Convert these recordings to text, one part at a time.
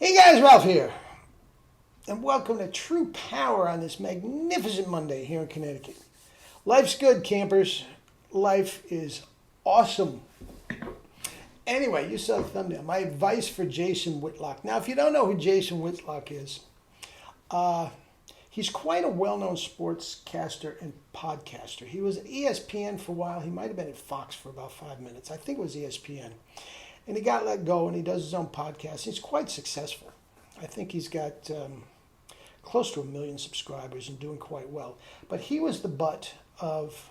Hey guys, Ralph here, and welcome to True Power on this magnificent Monday here in Connecticut. Life's good, campers. Life is awesome. Anyway, you saw the thumbnail. My advice for Jason Whitlock. Now, if you don't know who Jason Whitlock is, he's quite a well-known sportscaster and podcaster. He was at ESPN for a while. He might have been at Fox for about 5 minutes. I think it was ESPN. And he got let go, and he does his own podcast. He's quite successful. I think he's got close to 1 million subscribers and doing quite well. But he was the butt of,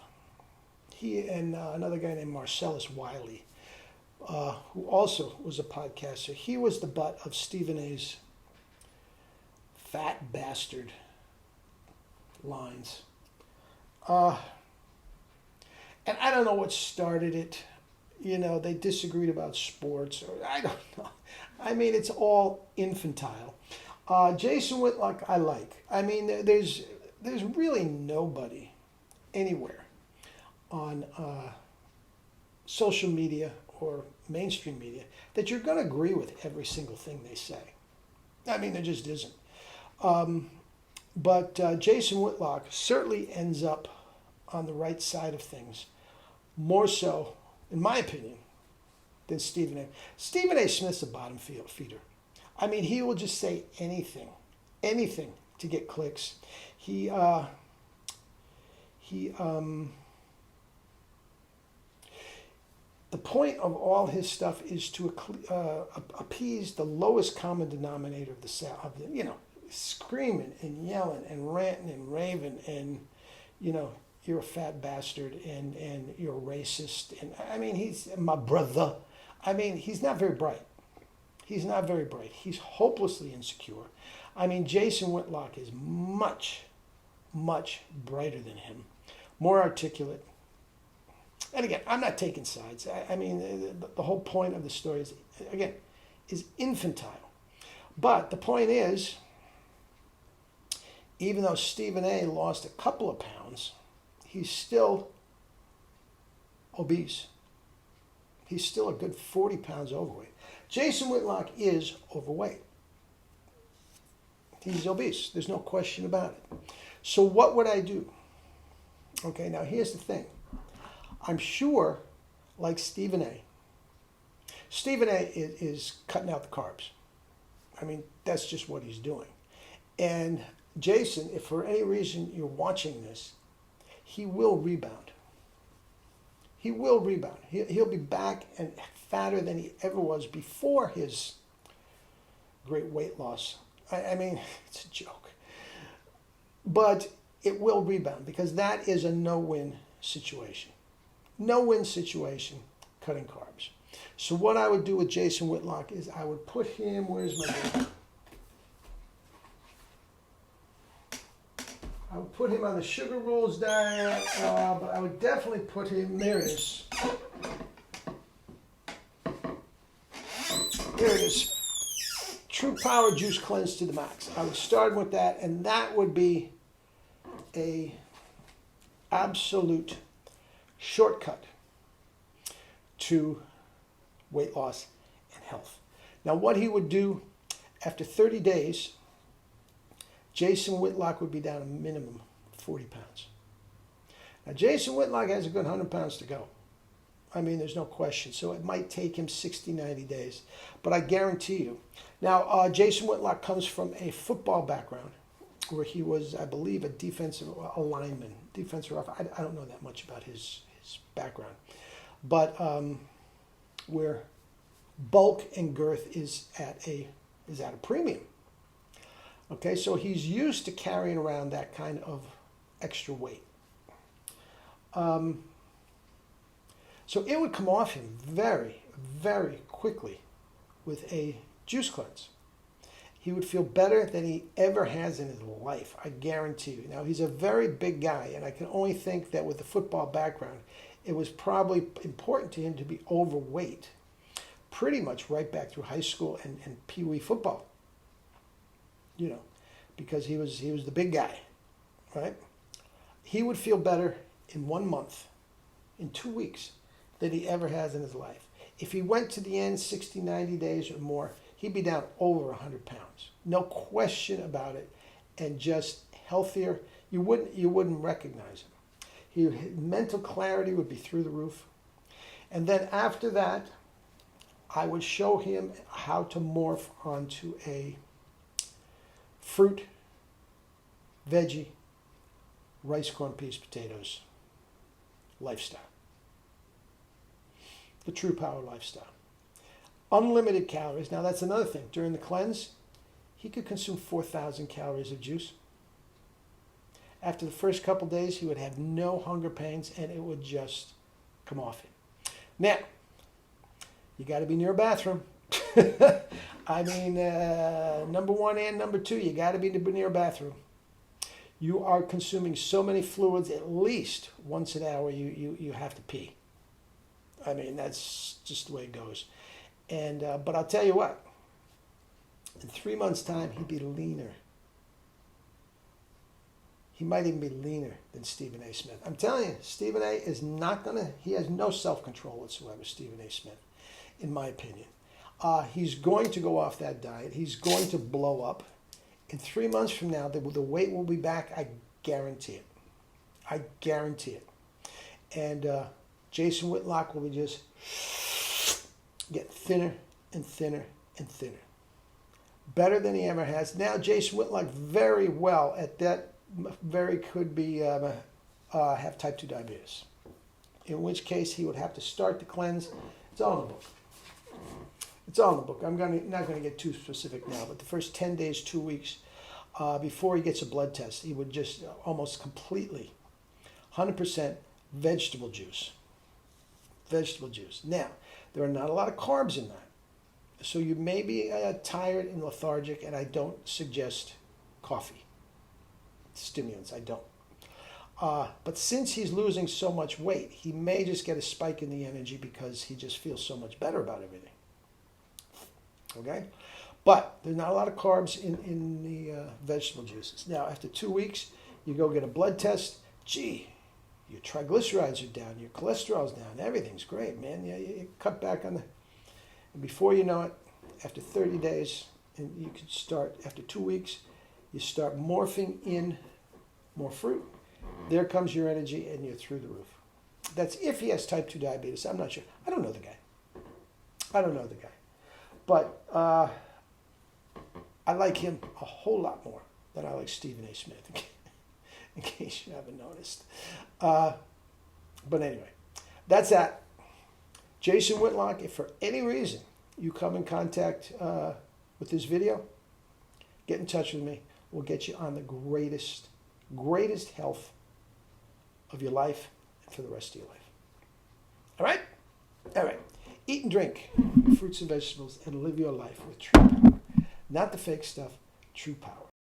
he and another guy named Marcellus Wiley, who also was a podcaster. He was the butt of Stephen A's fat bastard lines. And I don't know what started it. You know, they disagreed about sports, or I don't know. I mean, it's all infantile. Jason Whitlock, I like. I mean, there's really nobody anywhere on social media or mainstream media that you're going to agree with every single thing they say. I mean, there just isn't. But Jason Whitlock certainly ends up on the right side of things, more so, in my opinion, than Stephen A. Stephen A. Smith's a bottom feeder. I mean, he will just say anything to get clicks. The point of all his stuff is to appease the lowest common denominator of the screaming and yelling and ranting and raving and, you're a fat bastard and you're a racist. And I mean, he's my brother. I mean, he's not very bright. He's not very bright. He's hopelessly insecure. I mean, Jason Whitlock is much, much brighter than him, more articulate. And again, I'm not taking sides. I mean, the whole point of the story is infantile. But the point is, even though Stephen A. lost a couple of pounds, he's still obese. He's still a good 40 pounds overweight. Jason Whitlock is overweight. He's obese. There's no question about it. So what would I do? Okay, now here's the thing. I'm sure, like Stephen A. is cutting out the carbs. I mean, that's just what he's doing. And Jason, if for any reason you're watching this, he will rebound. He will rebound. He'll be back and fatter than he ever was before his great weight loss. I mean, it's a joke. But it will rebound because that is a no-win situation. No-win situation, cutting carbs. So what I would do with Jason Whitlock is I would put him, where's my book? I would put him on the Sugar Rules diet, but I would definitely put him, there it is. There it is. True Power Juice Cleanse to the max. I would start with that, and that would be a absolute shortcut to weight loss and health. Now, what he would do after 30 days, Jason Whitlock would be down a minimum 40 pounds. Now, Jason Whitlock has a good 100 pounds to go. I mean, there's no question. So it might take him 60, 90 days. But I guarantee you. Now, Jason Whitlock comes from a football background where he was, I believe, a defensive lineman, defensive rough. I don't know that much about his background. But where bulk and girth is at a premium. Okay, so he's used to carrying around that kind of extra weight. So it would come off him very, very quickly with a juice cleanse. He would feel better than he ever has in his life, I guarantee you. Now, he's a very big guy, and I can only think that with the football background, it was probably important to him to be overweight pretty much right back through high school and Pee Wee football. Because he was the big guy, right? He would feel better in 1 month, in 2 weeks, than he ever has in his life. If he went to the end 60, 90 days or more, he'd be down over 100 pounds. No question about it. And just healthier. You wouldn't recognize him. His mental clarity would be through the roof. And then after that, I would show him how to morph onto a fruit, veggie, rice, corn, peas, potatoes lifestyle. The True Power lifestyle. Unlimited calories. Now that's another thing. During the cleanse, he could consume 4,000 calories of juice. After the first couple days, he would have no hunger pains and it would just come off him. Now, you got to be near a bathroom. I mean, number one and number two, you got to be near a bathroom. You are consuming so many fluids, at least once an hour you have to pee. I mean, that's just the way it goes. And but I'll tell you what, in 3 months' time, he'd be leaner. He might even be leaner than Stephen A. Smith. I'm telling you, Stephen A. is not going to, he has no self-control whatsoever, Stephen A. Smith, in my opinion. He's going to go off that diet. He's going to blow up. In 3 months from now, the weight will be back. I guarantee it. I guarantee it. And Jason Whitlock will be just get thinner and thinner and thinner. Better than he ever has. Now, Jason Whitlock very well at that, very could be have type 2 diabetes. In which case, he would have to start the cleanse. It's all in the book. It's all in the book. I'm not going to get too specific now, but the first 10 days, 2 weeks, before he gets a blood test, he would just almost completely, 100% vegetable juice. Vegetable juice. Now, there are not a lot of carbs in that. So you may be tired and lethargic, and I don't suggest coffee. Stimulants, I don't. But since he's losing so much weight, he may just get a spike in the energy because he just feels so much better about everything. Okay? But there's not a lot of carbs in the vegetable juices. Now, after 2 weeks, you go get a blood test. Gee, your triglycerides are down, your cholesterol's down, everything's great, man. You cut back on the... And before you know it, after 30 days, and you could start, after 2 weeks, you start morphing in more fruit. There comes your energy, and you're through the roof. That's if he has type 2 diabetes. I'm not sure. I don't know the guy. But I like him a whole lot more than I like Stephen A. Smith, in case you haven't noticed. But anyway, that's that. Jason Whitlock, if for any reason you come in contact with this video, get in touch with me. We'll get you on the greatest health of your life and for the rest of your life. All right? All right. Eat and drink fruits and vegetables and live your life with true power. Not the fake stuff, true power.